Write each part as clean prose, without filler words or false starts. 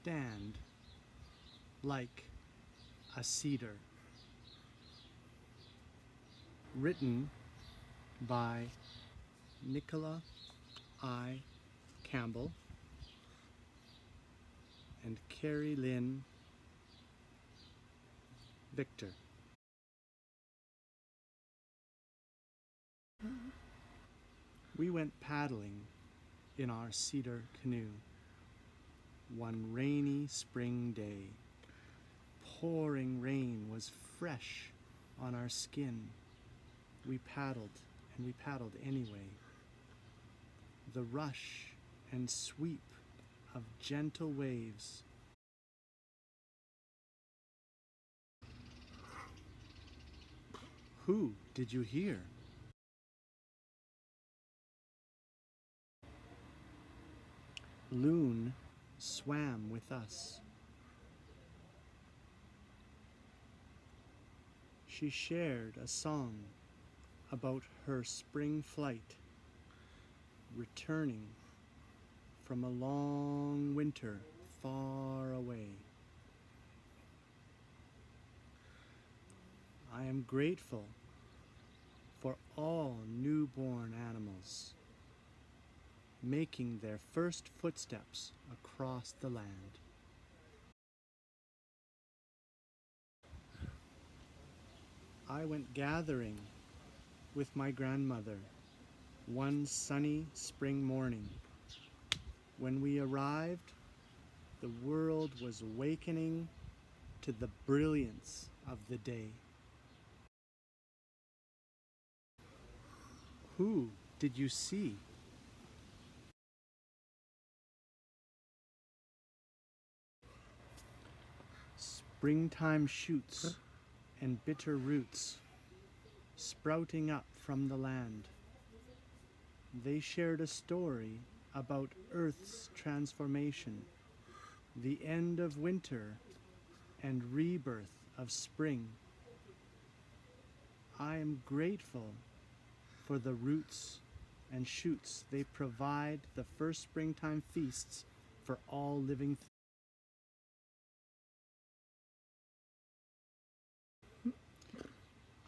stand like a cedar. Written by Nicola I, Campbell and Carrielynn Victor. We went paddling in our cedar canoe one rainy spring day. Pouring rain was fresh on our skin. We paddled and we paddled anyway. The rush and sweep of gentle waves Who did you hear? Loon swam with us. She shared a song about her spring flight, returning from a long winter far away. I am grateful for all newborn animals making their first footsteps across the land. I went gathering with my grandmother one sunny spring morning. When we arrived, the world was awakening to the brilliance of the day. Who did you see? Springtime shoots and bitter roots sprouting up from the land. They shared a story about Earth's transformation, the end of winter and rebirth of spring. I am grateful for the roots and shoots. They provide the first springtime feasts for all living things.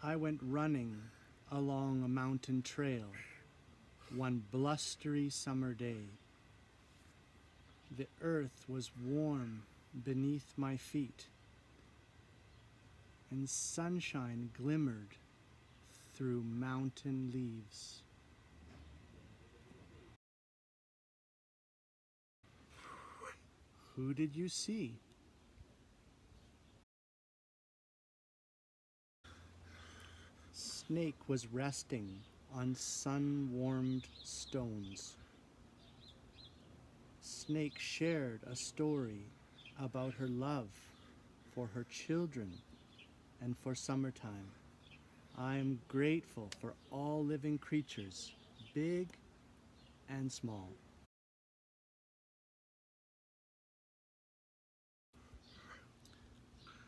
I went running along a mountain trail one blustery summer day. The earth was warm beneath my feet, and sunshine glimmered through mountain leaves. Who did you see? Snake was resting on sun-warmed stones. Snake shared a story about her love for her children and for summertime. I am grateful for all living creatures, big and small.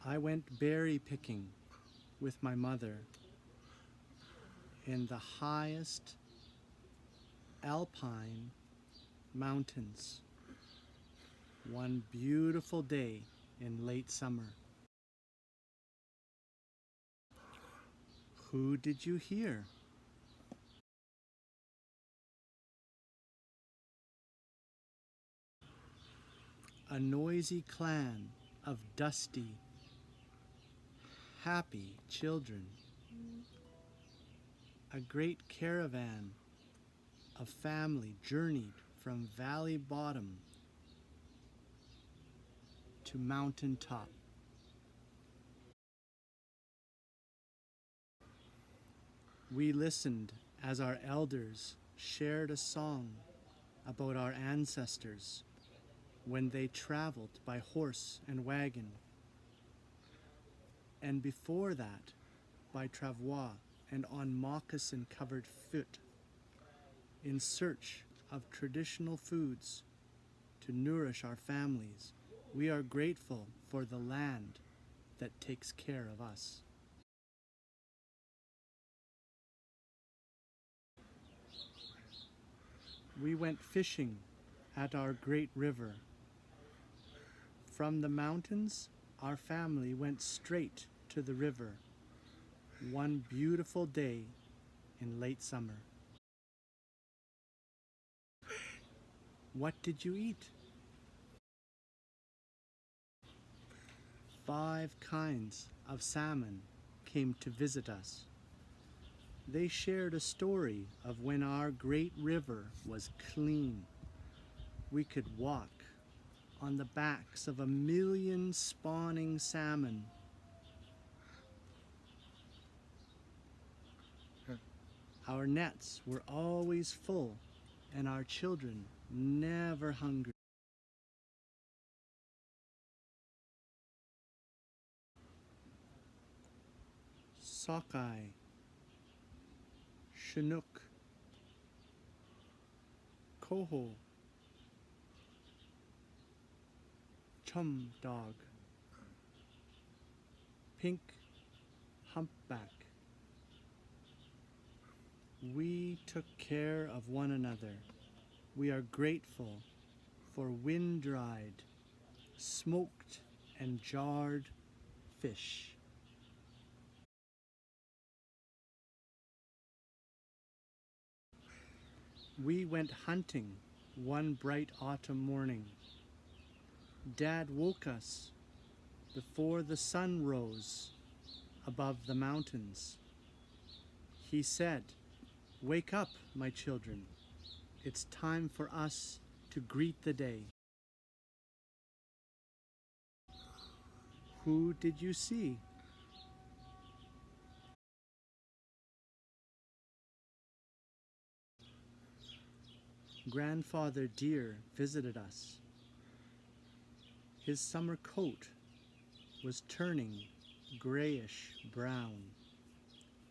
I went berry picking with my mother in the highest alpine mountains one beautiful day in late summer. Who did you hear? A noisy clan of dusty, happy children. A great caravan of family journeyed from valley bottom to mountain top. We listened as our elders shared a song about our ancestors when they traveled by horse and wagon, and before that by travois and on moccasin-covered foot, in search of traditional foods to nourish our families. We are grateful for the land that takes care of us. We went fishing at our great river From the mountains, our family went straight to the river one beautiful day in late summer. What did you eat? 5 kinds of salmon came to visit us. They shared a story of when our great river was clean. We could walk on the backs of 1,000,000 spawning salmon. Our nets were always full and our children never hungry. Sockeye, Chinook, Coho, Chum Dog, Pink Humpback. We took care of one another. We are grateful for wind-dried, smoked and jarred fish. We went hunting one bright autumn morning. Dad woke us before the sun rose above the mountains. He said, "Wake up, my children. It's time for us to greet the day." Who did you see? Grandfather Deer visited us. His summer coat was turning grayish brown.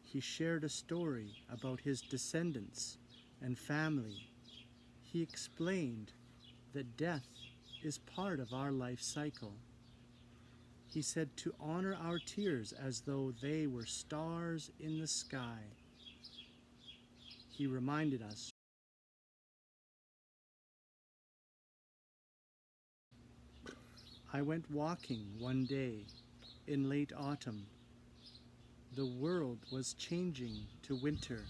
He shared a story about his descendants and family. He explained that death is part of our life cycle. He said to honor our tears as though they were stars in the sky. He reminded us I went walking one day in late autumn. The world was changing to winter.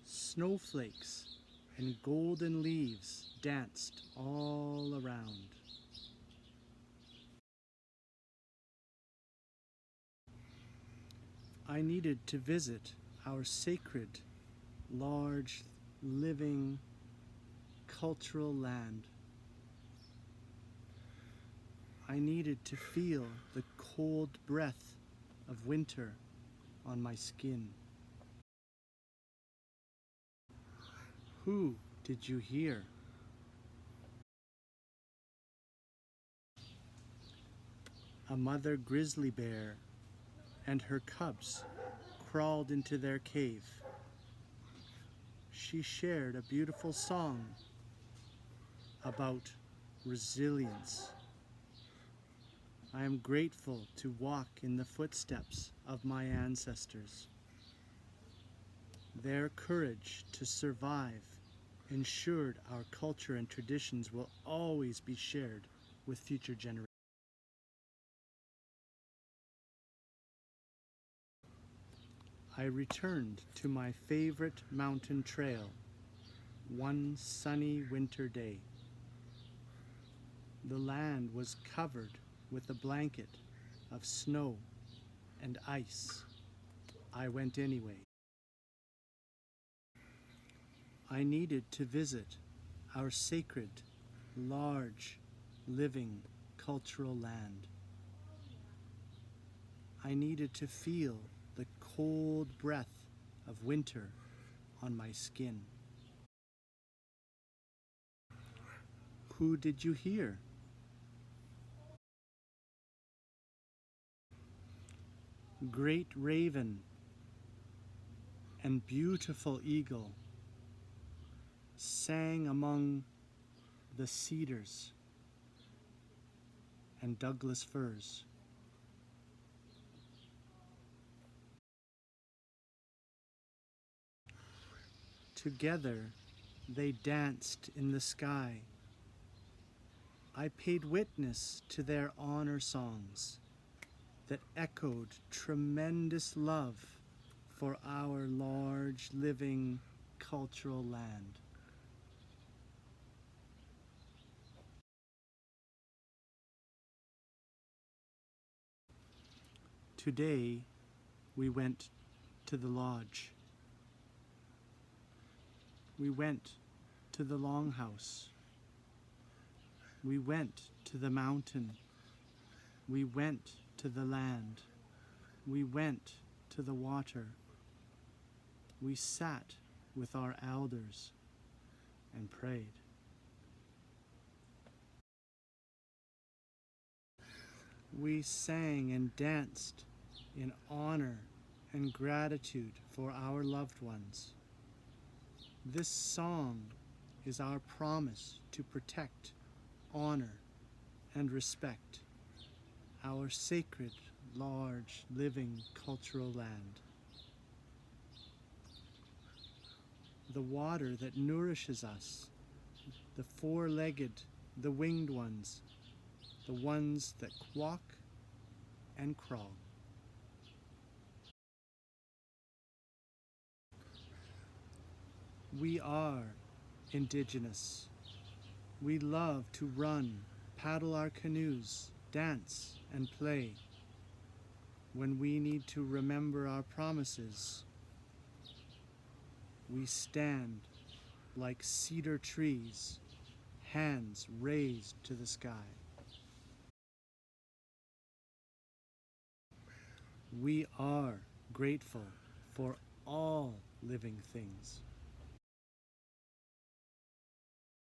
Snowflakes and golden leaves danced all around. I needed to visit our sacred, large, living, cultural land. I needed to feel the cold breath of winter on my skin. Who did you hear? A mother grizzly bear and her cubs crawled into their cave. She shared a beautiful song about resilience. I am grateful to walk in the footsteps of my ancestors. Their courage to survive ensured our culture and traditions will always be shared with future generations. I returned to my favorite mountain trail one sunny winter day. The land was covered with a blanket of snow and ice. I went anyway. I needed to visit our sacred, large, living, cultural land. I needed to feel the cold breath of winter on my skin. Who did you hear? Great raven and beautiful eagle sang among the cedars and Douglas firs. Together they danced in the sky. I paid witness to their honor songs that echoed tremendous love for our large living cultural land. Today, we went to the lodge. We went to the longhouse. We went to the mountain. We went to the land. We went to the water. We sat with our elders and prayed. We sang and danced in honor and gratitude for our loved ones. This song is our promise to protect, honor, and respect our sacred, large, living cultural land. The water that nourishes us, the four-legged, the winged ones, the ones that walk and crawl. We are indigenous. We love to run, paddle our canoes, dance, and play. When we need to remember our promises, we stand like cedar trees, hands raised to the sky. We are grateful for all living things.